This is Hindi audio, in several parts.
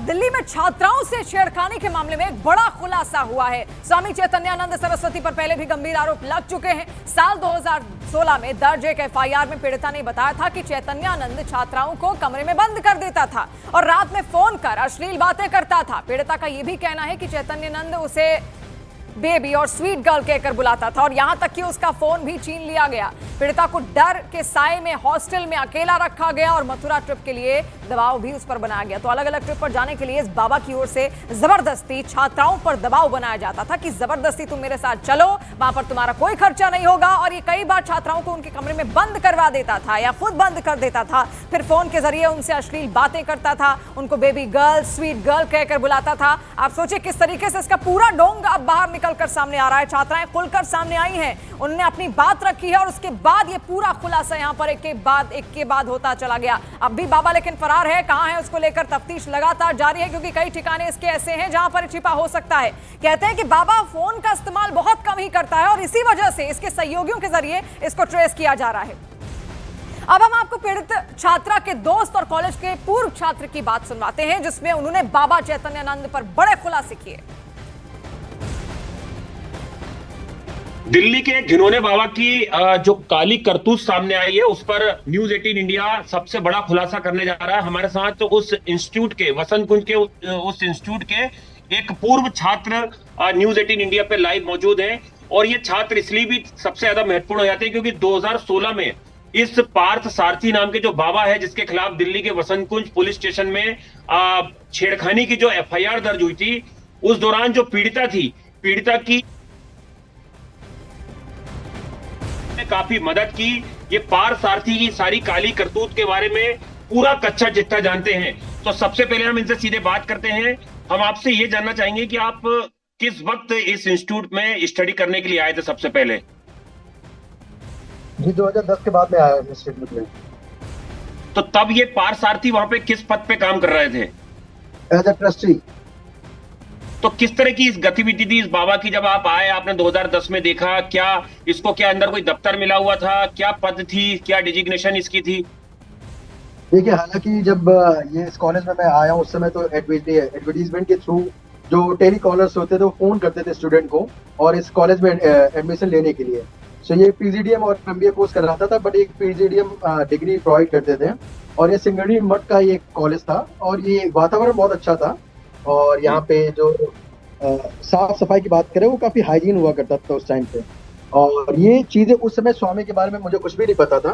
दिल्ली में छात्राओं से छेड़खानी के मामले में एक बड़ा खुलासा हुआ है। स्वामी चैतन्यानंद सरस्वती पर पहले भी गंभीर आरोप लग चुके हैं। साल 2016 में दर्ज एक एफआईआर में पीड़िता ने बताया था कि चैतन्यानंद छात्राओं को कमरे में बंद कर देता था और रात में फोन कर अश्लील बातें करता था। पीड़िता का यह भी कहना है कि चैतन्यानंद उसे बेबी और स्वीट गर्ल कहकर बुलाता था और यहां तक कि उसका फोन भी छीन लिया गया। पीड़िता को डर के साए में हॉस्टल में अकेला रखा गया और मथुरा ट्रिप के लिए दबाव भी उस पर बनाया गया। तो अलग अलग ट्रिप पर जाने के लिए इस बाबा की ओर से जबरदस्ती छात्राओं पर दबाव बनाया जाता था कि जबरदस्ती तुम मेरे साथ चलो, वहां पर तुम्हारा कोई खर्चा नहीं होगा। और ये कई बार छात्राओं को उनके कमरे में बंद करवा देता था या खुद बंद कर देता था, फिर फोन के जरिए उनसे अश्लील बातें करता था, उनको बेबी गर्ल स्वीट गर्ल कहकर बुलाता था। आप सोचिए किस तरीके से इसका पूरा ढोंग अब बाहर निकलकर सामने आ रहा है। छात्राएं खुलकर सामने आई हैं, उन्होंने अपनी बात रखी है और उसके बाद ये पूरा खुलासा यहां पर एक के बाद होता चला गया। अब भी बाबा लेकिन फरार है, कहां है उसको लेकर तफ्तीश लगातार जारी है, क्योंकि कई ठिकाने इसके ऐसे हैं जहां पर छिपा हो सकता है। कहते हैं कि बाबा फोन का इस्तेमाल बहुत कम ही करता है और इसी वजह से इसके सहयोगियों के जरिए इसको ट्रेस किया जा रहा है। अब हम आपको पीड़ित छात्रा के दोस्त और कॉलेज के पूर्व छात्र की बात सुनवाते हैं, जिसमें उन्होंने बाबा चैतन्यानंद पर बड़े खुलासे किए। दिल्ली के घिनौने बाबा की जो काली करतूत सामने आई है, उस पर न्यूज 18 इंडिया सबसे बड़ा खुलासा करने जा रहा है। हमारे साथ तो उस इंस्टीट्यूट के वसंत कुंज के उस इंस्टीट्यूट के एक पूर्व छात्र न्यूज 18 इंडिया पे लाइव मौजूद हैं। और ये छात्र इसलिए भी सबसे ज्यादा महत्वपूर्ण हो जाते हैं क्योंकि 2016 में इस पार्थ सारथी नाम के जो बाबा है, जिसके खिलाफ दिल्ली के वसंत कुंज पुलिस स्टेशन में छेड़खानी की जो एफआईआर दर्ज हुई थी, उस दौरान जो पीड़िता थी, पीड़िता की काफी मदद की। ये पार्थ सारथी की सारी काली करतूत के बारे में पूरा कच्चा चिट्ठा जानते हैं। तो सबसे पहले हम इनसे सीधे बात करते हैं। हम आपसे ये जानना चाहेंगे कि आप किस वक्त इस इंस्टीट्यूट में स्टडी करने के लिए आए थे सबसे पहले? जी 2010 के बाद में आया इंस्टीट्यूट में। तो तब ये पार्थ सारथी वहां पे किस पद पे काम कर रहे थे? As a trustee. तो किस तरह की इस गतिविधि थी इस बाबा की? जब आप आए, आपने 2010 में देखा, क्या इसको क्या अंदर कोई दफ्तर मिला हुआ था? क्या पद थी, क्या डिजिग्नेशन इसकी थी? देखिए, हालांकि जब ये इस कॉलेज में मैं आया उस समय तो एडवर्टीजमेंट के थ्रू जो टेलीकॉलर्स होते थे वो फोन करते थे स्टूडेंट को और इस कॉलेज में एडमिशन लेने के लिए। सो ये पीजीडीएम और एमबीए कोर्स कर रहा था, बट एक पीजीडीएम डिग्री प्रोवाइड करते थे। और ये सिंगड़ी मठ का ये कॉलेज था और ये वातावरण बहुत अच्छा था। और यहाँ पे जो साफ सफाई की बात करें वो काफी हाइजीन हुआ करता था उस टाइम पे। और ये चीजें उस समय स्वामी के बारे में मुझे कुछ भी नहीं पता था,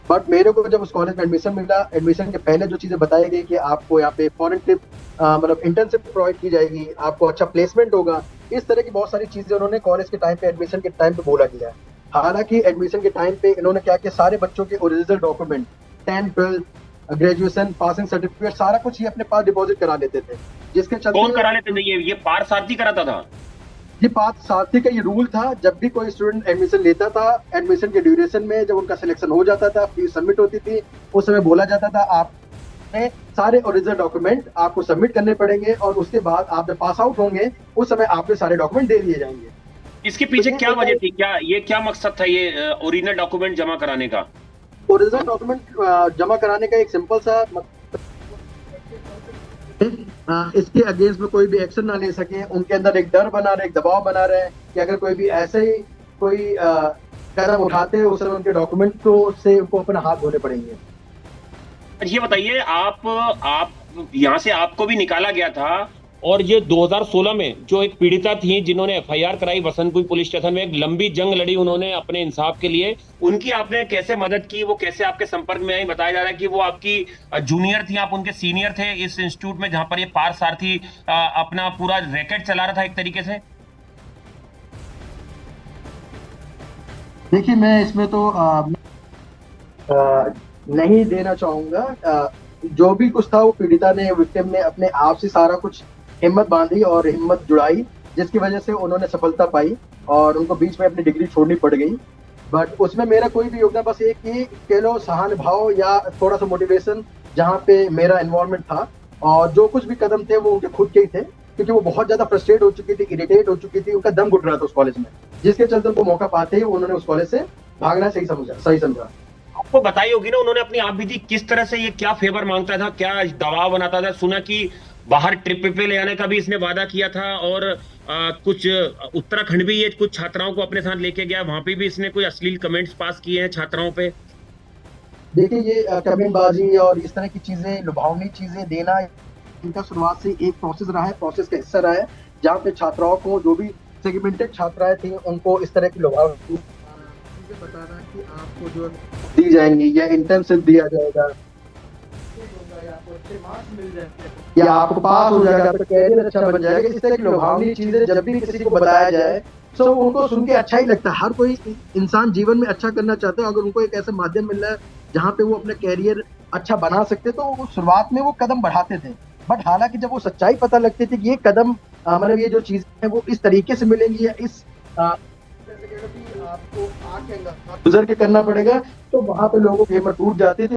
बट मेरे को जब उस कॉलेज में एडमिशन मिला, एडमिशन के पहले जो चीजें बताई गई कि आपको यहाँ पे फॉरेन ट्रिप मतलब इंटर्नशिप प्रोवाइड की जाएगी, आपको अच्छा प्लेसमेंट होगा, इस तरह की बहुत सारी चीजें उन्होंने कॉलेज के टाइम पे एडमिशन के टाइम पे बोला गया। हालांकि एडमिशन के टाइम पे इन्होंने क्या किया, सारे बच्चों के original document 10th 12th graduation passing certificate सारा कुछ ही अपने पास डिपॉजिट करा लेते थे, जिसके चलते। कौन करा लेते थे? ये पार्थ सारथी कराता था? ये पार्थ सारथी का ये रूल था। जब भी कोई स्टूडेंट एडमिशन लेता था, एडमिशन के ड्यूरेशन में जब उनका सिलेक्शन हो जाता था, फीस सबमिट होती थी, उस समय बोला जाता था आपने सारे ओरिजिनल डॉक्यूमेंट आपको सबमिट करने पड़ेंगे और उसके बाद आप जब पास आउट होंगे उस समय आपके सारे डॉक्यूमेंट दे दिए जाएंगे। इसके पीछे क्या वजह थी? क्या मकसद था ये ओरिजिनल डॉक्यूमेंट जमा कराने का? ओरिजिनल डॉक्यूमेंट जमा कराने का एक सिंपल सा इसके अगेंस्ट में कोई भी एक्शन ना ले सके, उनके अंदर एक डर बना रहे, एक दबाव बना रहे कि अगर कोई भी ऐसे ही कोई कदम उठाते हैं उस समय उनके डॉक्यूमेंट को से उनको अपना हाथ धोने पड़ेंगे। ये बताइए, आप यहाँ से आपको भी निकाला गया था और ये 2016 में जो एक पीड़िता थी जिन्होंने एफआईआर कराई वसंतपुर पुलिस स्टेशन में, एक लंबी जंग लड़ी उन्होंने अपने इंसाफ के लिए, उनकी आपने कैसे मदद की? वो कैसे आपके संपर्क में आई? बताया जा रहा है कि वो आपकी जूनियर थी, आप उनके सीनियर थे इस इंस्टीट्यूट में जहां पर ये पार्थ सारथी अपना पूरा रैकेट चला रहा था एक तरीके से। देखिए, मैं इसमें तो नहीं देना चाहूंगा। जो भी कुछ था वो पीड़िता ने, विक्टिम ने अपने आप से सारा कुछ हिम्मत बांधी और हिम्मत जुड़ाई, जिसकी वजह से उन्होंने सफलता पाई और उनको बीच में अपनी डिग्री छोड़नी पड़ गई। बट उसमें मेरा कोई भी योगदान बस एक ही कह लो सहानुभाव या थोड़ा सा मोटिवेशन, जहाँ पे मेरा इन्वॉल्वमेंट था। और जो कुछ भी कदम थे वो उनके खुद के ही थे, क्योंकि वो बहुत ज्यादा फ्रस्ट्रेट हो चुकी थी, इरिटेट हो चुकी थी, उनका दम घुट रहा था उस कॉलेज में, जिसके चलते उनको मौका पाते ही उन्होंने उस कॉलेज से भागना सही समझा। आपको बताई होगी ना उन्होंने अपनी आप भी थी, किस तरह से ये क्या फेवर मांगता था, क्या दबाव बनाता था? सुना कि बाहर ट्रिप पे ले जाने का भी इसने वादा किया था, और कुछ उत्तराखंड भी ये कुछ छात्राओं को अपने साथ लेके गया, वहां पे भी इसने कोई अश्लील कमेंट्स पास किए हैं छात्राओं पे। देखिए ये कमेंटबाजी और इस तरह की चीजें, लुभावनी चीजें देना, इनका शुरुआत से एक प्रोसेस रहा है, प्रोसेस का हिस्सा रहा है, जहाँ पे छात्राओं को, जो भी सेगमेंटेड छात्राएं थी, उनको इस तरह की लुभावनी चीजें बताना कि आपको जो दी जाएंगी या इंटर्नशिप दिया जाएगा, या आपको अच्छे मार्क्स मिल जाएंगे, या आपको पास हो जाएगा, आपका कैरियर अच्छा बन जाएगा। इस तरह की लुभावनी चीजें जब भी किसी को बताया जाए तो उनको सुन के अच्छा ही लगता है। हर कोई इंसान जीवन में अच्छा करना चाहता है, अगर उनको एक ऐसा माध्यम मिल रहा है जहाँ पे वो अपना कैरियर अच्छा बना सकते, तो वो शुरुआत में वो कदम बढ़ाते थे। बट हालांकि जब वो सच्चाई पता लगती थी कि ये कदम मतलब ये जो चीजें हैं वो इस तरीके से मिलेंगी या इस आपको आके गुजर के करना पड़ेगा, तो वहां पे लोगों की हिम्मत टूट जाती थी।